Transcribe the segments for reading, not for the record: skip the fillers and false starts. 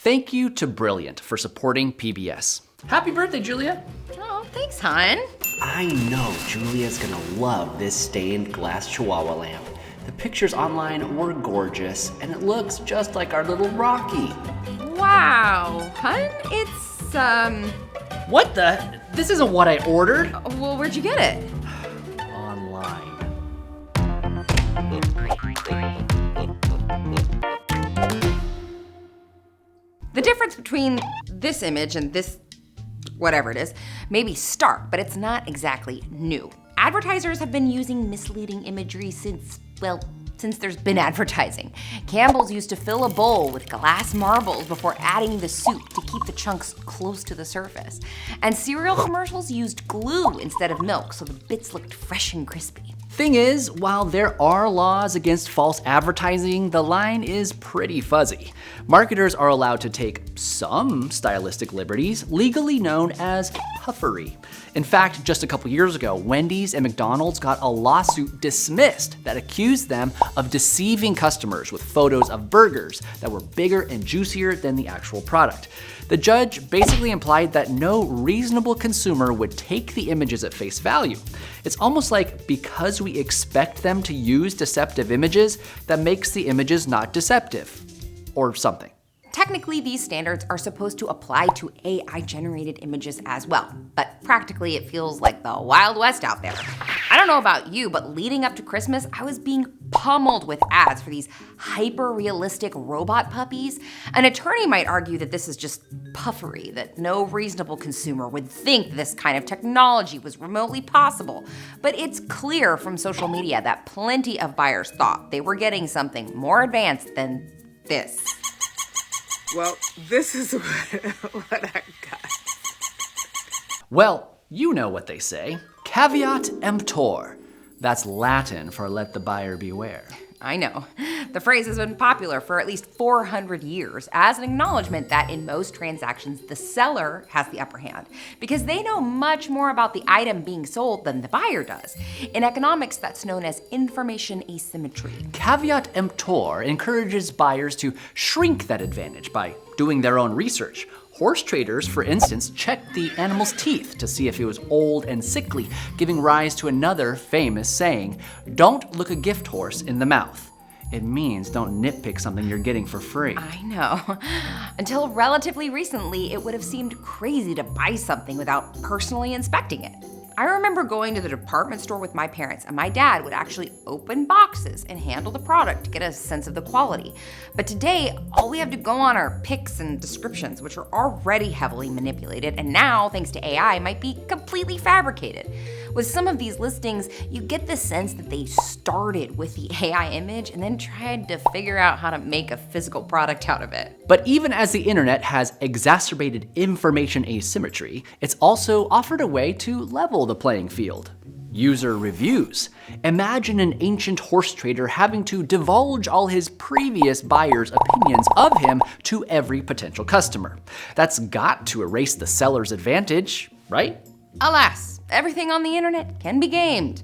Thank you to Brilliant for supporting PBS. Happy birthday, Julia. Oh, thanks, hon. I know Julia's gonna love this stained glass Chihuahua lamp. The pictures online were gorgeous, and it looks just like our little Rocky. Wow, hun, it's, What the? This isn't what I ordered. well, where'd you get it? Online. The difference between this image and this, whatever it is, may be stark, but it's not exactly new. Advertisers have been using misleading imagery since there's been advertising. Campbell's used to fill a bowl with glass marbles before adding the soup to keep the chunks close to the surface. And cereal commercials used glue instead of milk, so the bits looked fresh and crispy. Thing is, while there are laws against false advertising, the line is pretty fuzzy. Marketers are allowed to take some stylistic liberties, legally known as puffery. In fact, just a couple years ago, Wendy's and McDonald's got a lawsuit dismissed that accused them of deceiving customers with photos of burgers that were bigger and juicier than the actual product. The judge basically implied that no reasonable consumer would take the images at face value. It's almost like because we expect them to use deceptive images, that makes the images not deceptive, or something. Technically, these standards are supposed to apply to AI-generated images as well, but practically it feels like the Wild West out there. I don't know about you, but leading up to Christmas, I was being pummeled with ads for these hyper-realistic robot puppies. An attorney might argue that this is just puffery, that no reasonable consumer would think this kind of technology was remotely possible. But it's clear from social media that plenty of buyers thought they were getting something more advanced than this. Well, this is what I got. Well, you know what they say. Caveat emptor. That's Latin for let the buyer beware. I know. The phrase has been popular for at least 400 years as an acknowledgement that in most transactions, the seller has the upper hand because they know much more about the item being sold than the buyer does. In economics, that's known as information asymmetry. Caveat emptor encourages buyers to shrink that advantage by doing their own research. Horse traders, for instance, checked the animal's teeth to see if it was old and sickly, giving rise to another famous saying, "Don't look a gift horse in the mouth." It means don't nitpick something you're getting for free. I know. Until relatively recently, it would have seemed crazy to buy something without personally inspecting it. I remember going to the department store with my parents, and my dad would actually open boxes and handle the product to get a sense of the quality. But today, all we have to go on are pics and descriptions, which are already heavily manipulated, and now, thanks to AI, might be completely fabricated. With some of these listings, you get the sense that they started with the AI image and then tried to figure out how to make a physical product out of it. But even as the internet has exacerbated information asymmetry, it's also offered a way to level the playing field. User reviews. Imagine an ancient horse trader having to divulge all his previous buyers' opinions of him to every potential customer. That's got to erase the seller's advantage, right? Alas, everything on the internet can be gamed.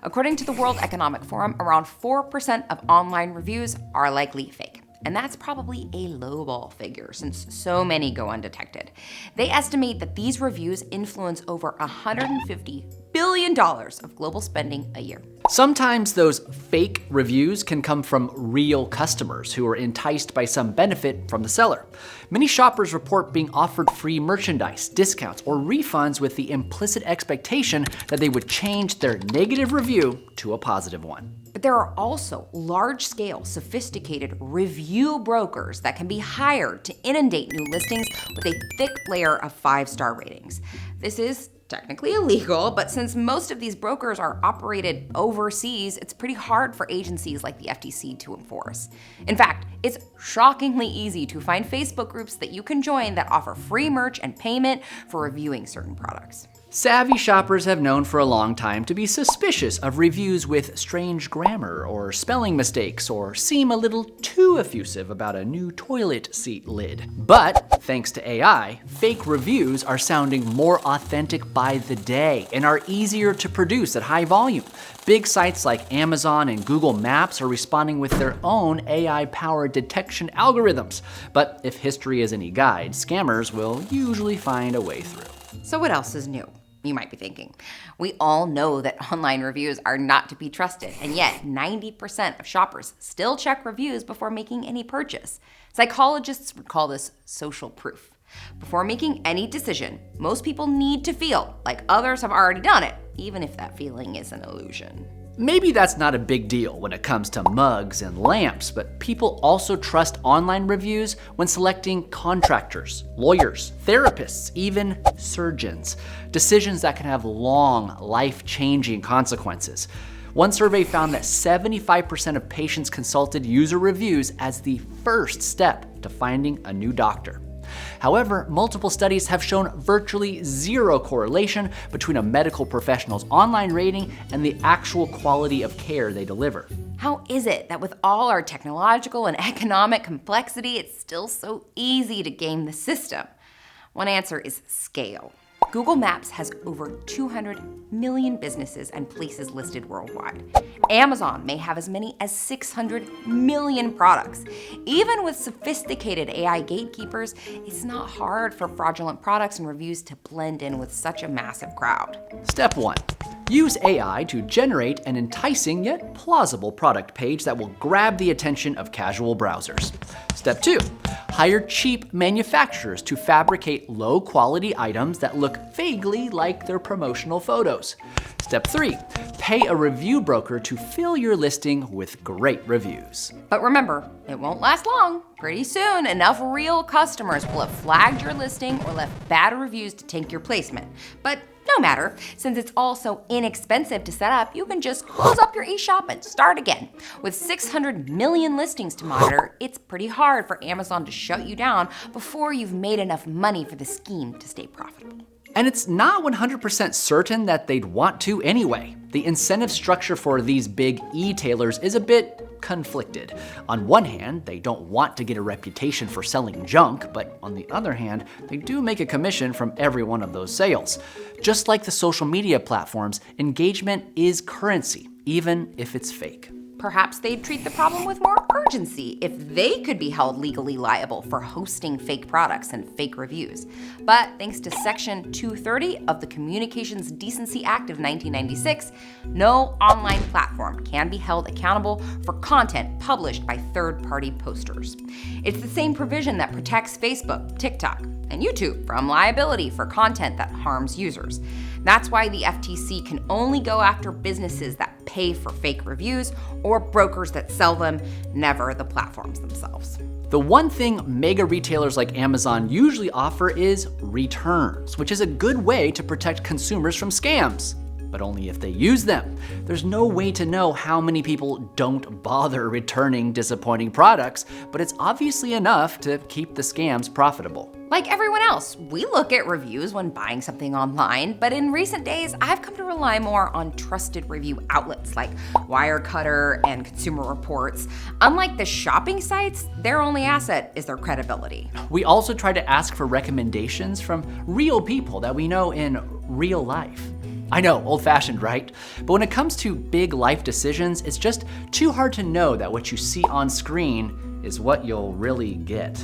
According to the World Economic Forum, around 4% of online reviews are likely fake. And that's probably a lowball figure since so many go undetected. They estimate that these reviews influence over $150 billion of global spending a year. Sometimes those fake reviews can come from real customers who are enticed by some benefit from the seller. Many shoppers report being offered free merchandise, discounts, or refunds with the implicit expectation that they would change their negative review to a positive one. But there are also large-scale, sophisticated review brokers that can be hired to inundate new listings with a thick layer of 5-star ratings. This is technically illegal, but since most of these brokers are operated overseas, it's pretty hard for agencies like the FTC to enforce. In fact, it's shockingly easy to find Facebook groups that you can join that offer free merch and payment for reviewing certain products. Savvy shoppers have known for a long time to be suspicious of reviews with strange grammar or spelling mistakes or seem a little too effusive about a new toilet seat lid. But thanks to AI, fake reviews are sounding more authentic by the day and are easier to produce at high volume. Big sites like Amazon and Google Maps are responding with their own AI-powered detection algorithms. But if history is any guide, scammers will usually find a way through. So what else is new? You might be thinking. We all know that online reviews are not to be trusted, and yet 90% of shoppers still check reviews before making any purchase. Psychologists would call this social proof. Before making any decision, most people need to feel like others have already done it, even if that feeling is an illusion. Maybe that's not a big deal when it comes to mugs and lamps, but people also trust online reviews when selecting contractors, lawyers, therapists, even surgeons. Decisions that can have long, life-changing consequences. One survey found that 75% of patients consulted user reviews as the first step to finding a new doctor. However, multiple studies have shown virtually zero correlation between a medical professional's online rating and the actual quality of care they deliver. How is it that with all our technological and economic complexity, it's still so easy to game the system? One answer is scale. Google Maps has over 200 million businesses and places listed worldwide. Amazon may have as many as 600 million products. Even with sophisticated AI gatekeepers, it's not hard for fraudulent products and reviews to blend in with such a massive crowd. Step 1. Use AI to generate an enticing yet plausible product page that will grab the attention of casual browsers. Step 2. Hire cheap manufacturers to fabricate low-quality items that look vaguely like their promotional photos. Step 3. Pay a review broker to fill your listing with great reviews. But remember, it won't last long. Pretty soon, enough real customers will have flagged your listing or left bad reviews to tank your placement. But no matter, since it's all so inexpensive to set up, you can just close up your eShop and start again. With 600 million listings to monitor, it's pretty hard for Amazon to shut you down before you've made enough money for the scheme to stay profitable. And it's not 100% certain that they'd want to anyway. The incentive structure for these big e-tailers is a bit conflicted. On one hand, they don't want to get a reputation for selling junk, but on the other hand, they do make a commission from every one of those sales. Just like the social media platforms, engagement is currency, even if it's fake. Perhaps they'd treat the problem with more urgency if they could be held legally liable for hosting fake products and fake reviews. But thanks to Section 230 of the Communications Decency Act of 1996, no online platform can be held accountable for content published by third-party posters. It's the same provision that protects Facebook, TikTok, and YouTube from liability for content that harms users. That's why the FTC can only go after businesses that pay for fake reviews or brokers that sell them, never the platforms themselves. The one thing mega retailers like Amazon usually offer is returns, which is a good way to protect consumers from scams, but only if they use them. There's no way to know how many people don't bother returning disappointing products, but it's obviously enough to keep the scams profitable. Like everyone else, we look at reviews when buying something online, but in recent days, I've come to rely more on trusted review outlets like Wirecutter and Consumer Reports. Unlike the shopping sites, their only asset is their credibility. We also try to ask for recommendations from real people that we know in real life. I know, old-fashioned, right? But when it comes to big life decisions, it's just too hard to know that what you see on screen is what you'll really get.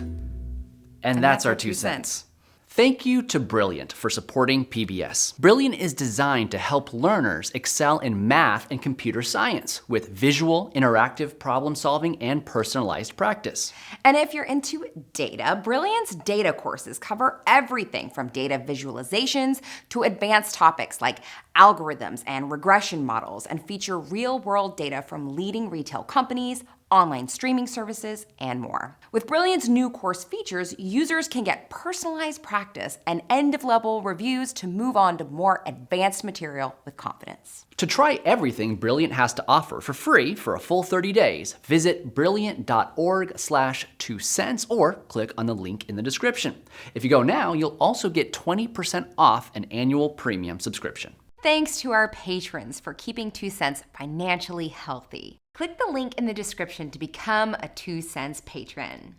And that's our 2 cents. Thank you to Brilliant for supporting PBS. Brilliant is designed to help learners excel in math and computer science with visual, interactive problem solving and personalized practice. And if you're into data, Brilliant's data courses cover everything from data visualizations to advanced topics like algorithms and regression models, and feature real-world data from leading retail companies, online streaming services, and more. With Brilliant's new course features, users can get personalized practice and end-of-level reviews to move on to more advanced material with confidence. To try everything Brilliant has to offer for free for a full 30 days, visit brilliant.org/2cents or click on the link in the description. If you go now, you'll also get 20% off an annual premium subscription. Thanks to our patrons for keeping 2 Cents financially healthy. Click the link in the description to become a 2 Cents patron.